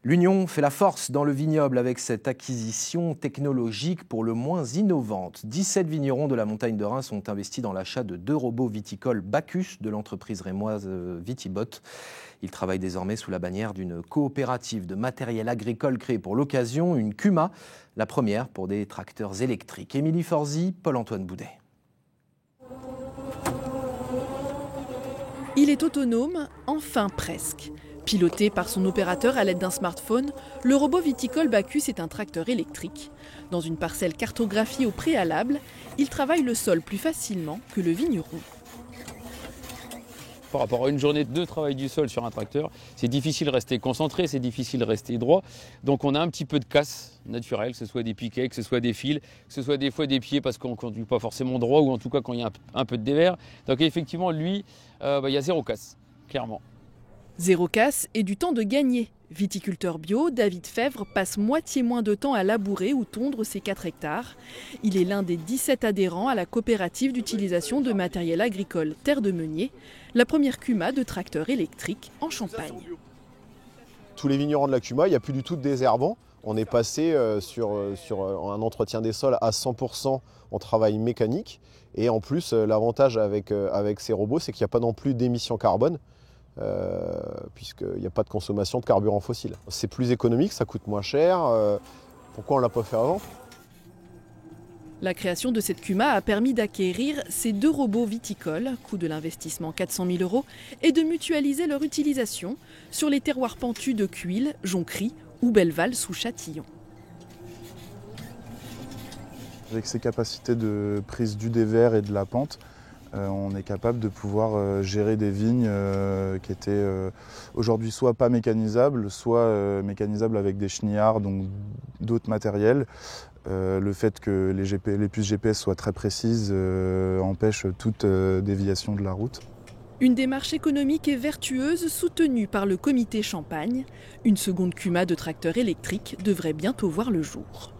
L'union fait la force dans le vignoble avec cette acquisition technologique pour le moins innovante. 17 vignerons de la montagne de Reims ont investi dans l'achat de 2 robots viticoles Bacchus de l'entreprise rémoise Vitibot. Ils travaillent désormais sous la bannière d'une coopérative de matériel agricole créée pour l'occasion, une CUMA, la première pour des tracteurs électriques. Émilie Forzi, Paul-Antoine Boudet. Il est autonome, enfin presque. Piloté par son opérateur à l'aide d'un smartphone, le robot viticole Bacchus est un tracteur électrique. Dans une parcelle cartographiée au préalable, il travaille le sol plus facilement que le vigneron. Par rapport à une journée de travail du sol sur un tracteur, c'est difficile de rester concentré, c'est difficile de rester droit. Donc on a un petit peu de casse naturelle, que ce soit des piquets, que ce soit des fils, que ce soit des fois des pieds parce qu'on ne conduit pas forcément droit ou en tout cas quand il y a un peu de dévers. Donc effectivement, lui, il y a zéro casse, clairement. Zéro casse et du temps de gagner. Viticulteur bio, David Fèvre passe moitié moins de temps à labourer ou tondre ses 4 hectares. Il est l'un des 17 adhérents à la coopérative d'utilisation de matériel agricole Terre de Meunier, la première CUMA de tracteurs électriques en Champagne. Tous les vignerons de la CUMA, il n'y a plus du tout de désherbant. On est passé sur un entretien des sols à 100% en travail mécanique. Et en plus, l'avantage avec ces robots, c'est qu'il n'y a pas non plus d'émissions carbone. Puisqu'il n'y a pas de consommation de carburant fossile. C'est plus économique, ça coûte moins cher. Pourquoi on ne l'a pas fait avant ? La création de cette CUMA a permis d'acquérir ces 2 robots viticoles, coût de l'investissement 400 000 €, et de mutualiser leur utilisation sur les terroirs pentus de Cuilles, Jonquerie ou Belleval sous Châtillon. Avec ses capacités de prise du dévers et de la pente, on est capable de pouvoir gérer des vignes qui étaient aujourd'hui soit pas mécanisables, soit mécanisables avec des chenillards, donc d'autres matériels. Le fait que les puces GPS soient très précises empêche toute déviation de la route. Une démarche économique et vertueuse soutenue par le comité Champagne. Une seconde CUMA de tracteurs électriques devrait bientôt voir le jour.